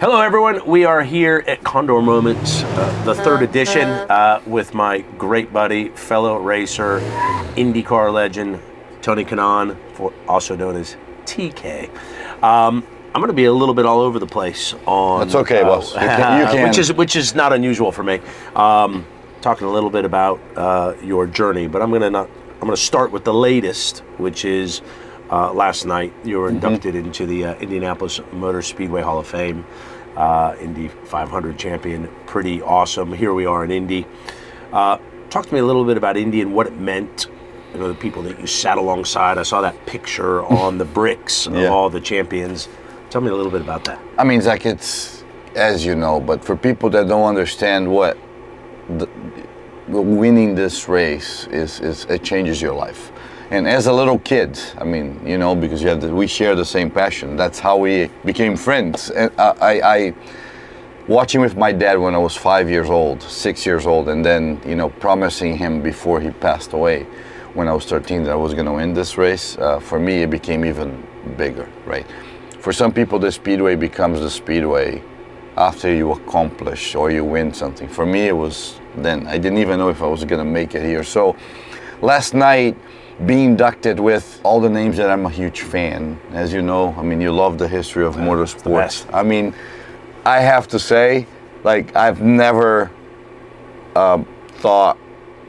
Hello, everyone. We are here at Condor Moment, the third edition, with my great buddy, fellow racer, IndyCar legend, Tony Kanaan, also known as TK. I'm going to be a little bit all over the place on. That's okay, boss. You can. Which is not unusual for me. Talking a little bit about your journey, but I'm going to start with the latest, which is last night you were inducted into the Indianapolis Motor Speedway Hall of Fame. Indy 500 champion, pretty awesome. Here we are in Indy. Talk to me a little bit about Indy and what it meant. You know, the people that you sat alongside. I saw that picture on the bricks of all the champions. Tell me a little bit about that. I mean, Zach, it's, as you know, but for people that don't understand what winning this race is, it changes your life. And as a little kid, I mean, you know, because we share the same passion. That's how we became friends. And I watching with my dad when I was 5 years old, 6 years old, and then, you know, promising him before he passed away when I was 13 that I was going to win this race. For me, it became even bigger, right? For some people, the speedway becomes the speedway after you accomplish or you win something. For me, it was then. I didn't even know if I was going to make it here. So last night, being inducted with all the names that I'm a huge fan. As you know, I mean, you love the history of motorsports. I mean, I have to say, like, I've never thought,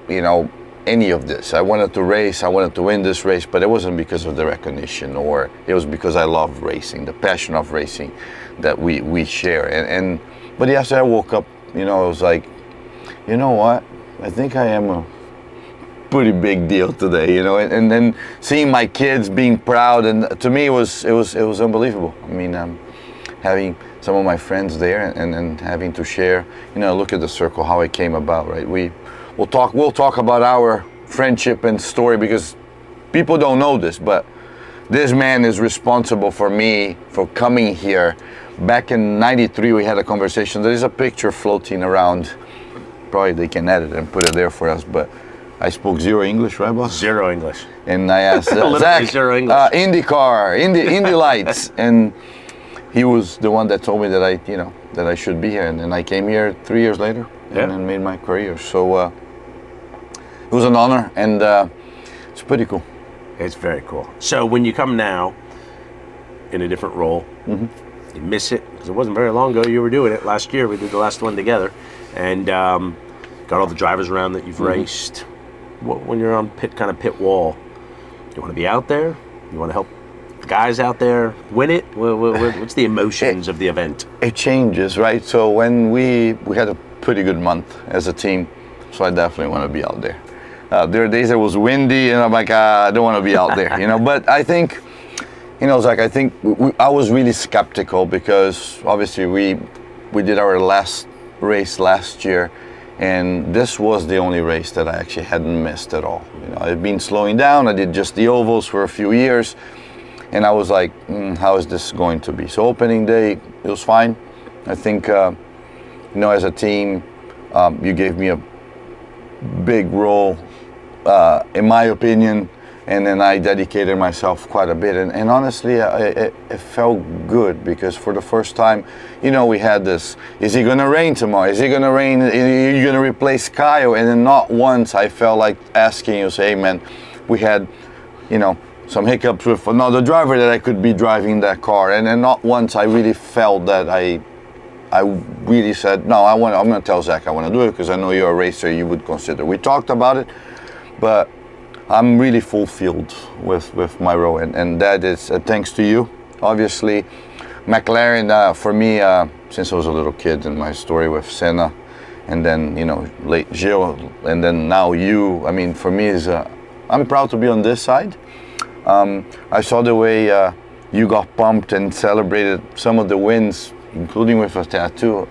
you know, any of this. I wanted to race, I wanted to win this race, but it wasn't because of the recognition, or it was because I love racing, the passion of racing that we share. But yesterday I woke up, you know, I was like, you know what? I think I am a pretty big deal today, you know, and then seeing my kids being proud, and to me it was unbelievable. I mean, having some of my friends there and having to share, you know, look at the circle, how it came about, right? We'll talk about our friendship and story, because people don't know this, but this man is responsible for me for coming here. Back in '93, we had a conversation. There is a picture floating around. Probably they can edit and put it there for us, but I spoke zero English, right, boss? Zero English. And I asked Zach, zero English. IndyCar, Indy lights, and he was the one that told me that I should be here, and then I came here 3 years later and made my career. So it was an honor, and it's pretty cool. It's very cool. So when you come now in a different role, you miss it, because it wasn't very long ago you were doing it. Last year we did the last one together, and got all the drivers around that you've raced. When you're on pit wall, you want to be out there? You want to help the guys out there win it? What's the emotions of the event? It changes, right? So when we had a pretty good month as a team, so I definitely want to be out there. There are days it was windy, and I'm like, I don't want to be out there, you know. But I think, you know, Zach, I think I was really skeptical, because obviously we did our last race last year, and this was the only race that I actually hadn't missed at all. You know, I've been slowing down. I did just the ovals for a few years, and I was like, how is this going to be? So opening day, it was fine. I think, you know, as a team, you gave me a big role, in my opinion, and then I dedicated myself quite a bit. And honestly, it felt good, because for the first time, you know, we had this, is he going to rain tomorrow? Is he going to rain? Are you going to replace Kyle? And then not once I felt like asking you, say, hey, man, we had, you know, some hiccups with another driver that I could be driving that car. And then not once I really felt that I really said, no, I'm going to tell Zach I want to do it, because I know you're a racer, you would consider. We talked about it, but I'm really fulfilled with my role, and that is thanks to you. Obviously, McLaren, for me, since I was a little kid, in my story with Senna, and then, you know, late Gilles, and then now you, I mean, for me, I'm proud to be on this side. I saw the way you got pumped and celebrated some of the wins, including with a tattoo.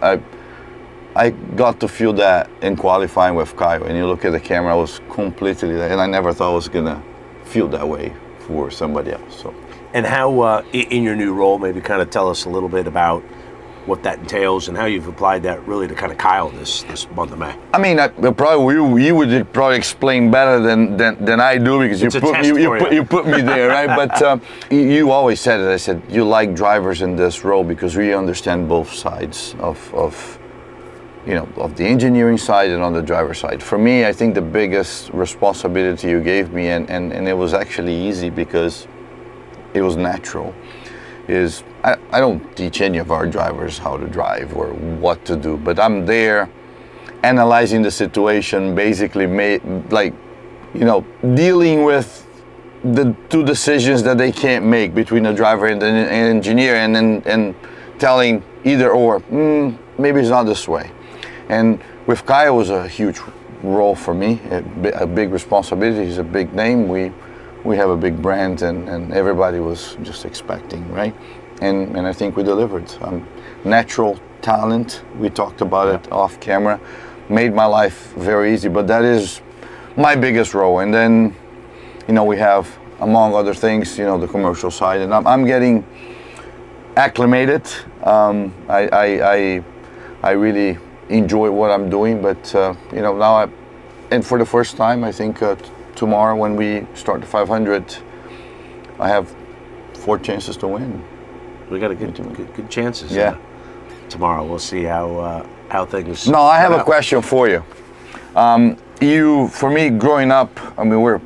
I got to feel that in qualifying with Kyle, and you look at the camera, I was completely there, and I never thought I was gonna feel that way for somebody else. So. And how, in your new role, maybe kind of tell us a little bit about what that entails and how you've applied that really to kind of Kyle this month of May. I mean, probably you would probably explain better than I do, because you put me there, right? But you always said it. I said you like drivers in this role because we understand both sides of the engineering side and on the driver side. For me, I think the biggest responsibility you gave me, and it was actually easy because it was natural, is I don't teach any of our drivers how to drive or what to do, but I'm there analyzing the situation, basically dealing with the two decisions that they can't make between the driver and the engineer, and telling either or, maybe it's not this way. And with Kyle, it was a huge role for me, a big responsibility. He's a big name. We have a big brand, and everybody was just expecting, right? And I think we delivered. Natural talent, we talked about it off camera, made my life very easy, but that is my biggest role. And then, we have, among other things, the commercial side, and I'm getting acclimated. I really enjoy what I'm doing, but now and for the first time, I think tomorrow when we start the 500, I have 4 chances to win. We got good chances. Yeah. Tomorrow we'll see how things. No, I have a question for you. For me, growing up, I mean, we're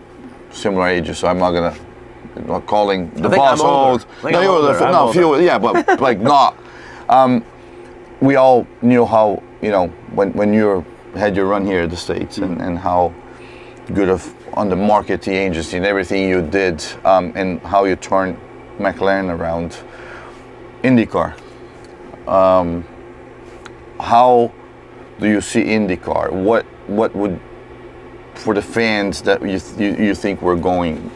similar ages, so I'm not calling the boss old. No, you're older. No, few, yeah, but like not. We all knew how, when you had your run here at the States, and how good on the marketing agency and everything you did, and how you turned McLaren around. IndyCar. How do you see IndyCar? What would, for the fans that you think we're going?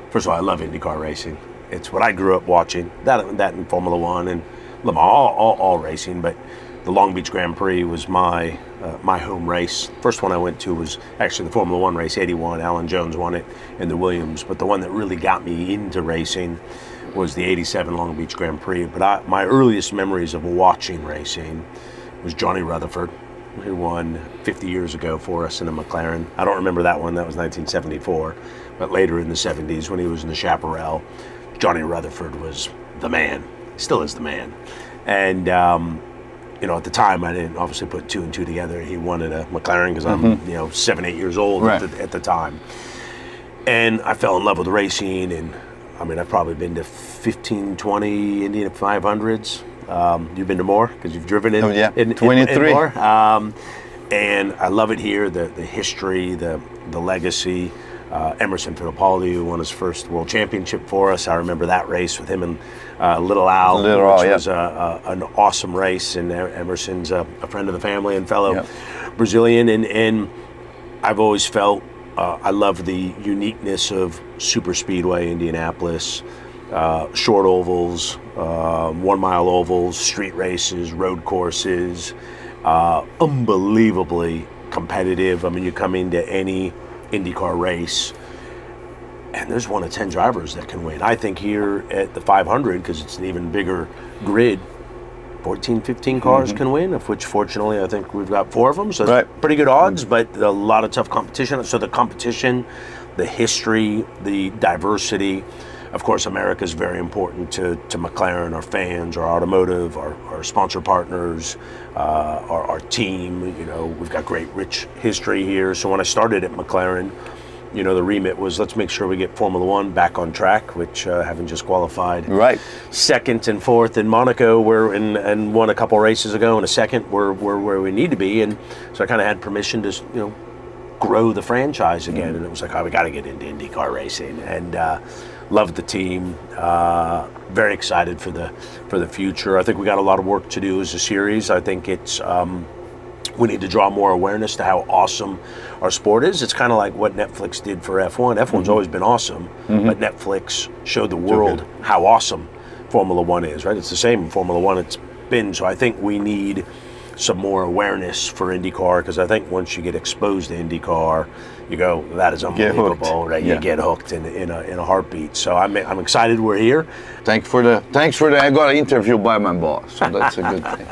First of all, I love IndyCar racing. It's what I grew up watching. That in Formula One and Le Mans, all racing. But the Long Beach Grand Prix was my home race. First one I went to was actually the Formula One race, '81. Alan Jones won it in the Williams. But the one that really got me into racing was the '87 Long Beach Grand Prix. But my earliest memories of watching racing was Johnny Rutherford, who won 50 years ago for us in a McLaren. I don't remember that one. That was 1974. But later in the 70s, when he was in the Chaparral, Johnny Rutherford was the man. Still is the man. And at the time, I didn't obviously put 2 and 2 together. He won at a McLaren because I'm 7, 8 years old at the time. And I fell in love with racing, and I mean, I've probably been to 15, 20 Indian 500s. You've been to more because you've driven in, in 23. In more. And I love it here, the history, the legacy. Emerson Fittipaldi, who won his first world championship for us. I remember that race with him and Little Al, which was an awesome race. And Emerson's a friend of the family and fellow Brazilian. And I've always felt I love the uniqueness of super speedway, Indianapolis, short ovals, 1 mile ovals, street races, road courses, unbelievably competitive. I mean, you come into any IndyCar race, and there's 1 of 10 drivers that can win. I think here at the 500, because it's an even bigger grid, 14, 15 cars can win, of which fortunately I think we've got 4 of them, so it's pretty good odds, but a lot of tough competition. So the competition, the history, the diversity. Of course, America is very important to McLaren, our fans, our automotive, our sponsor partners, our team. We've got great, rich history here. So when I started at McLaren, the remit was let's make sure we get Formula One back on track, which having just qualified 2nd and 4th in Monaco, and won a couple races ago, and a 2nd, we're where we need to be. And so I kind of had permission to grow the franchise again. And it was like, we got to get into IndyCar racing, and loved the team. Very excited for the future. I think we got a lot of work to do as a series. I think it's we need to draw more awareness to how awesome our sport is. It's kind of like what Netflix did for F1. F1's always been awesome, but Netflix showed the world how awesome Formula One is, right? It's the same in Formula One it's been. So I think we need some more awareness for IndyCar, because I think once you get exposed to IndyCar, you go, that is unbelievable, right? You get hooked in a heartbeat. So I'm excited we're here. Thanks for the I got an interview by my boss, so that's a good thing.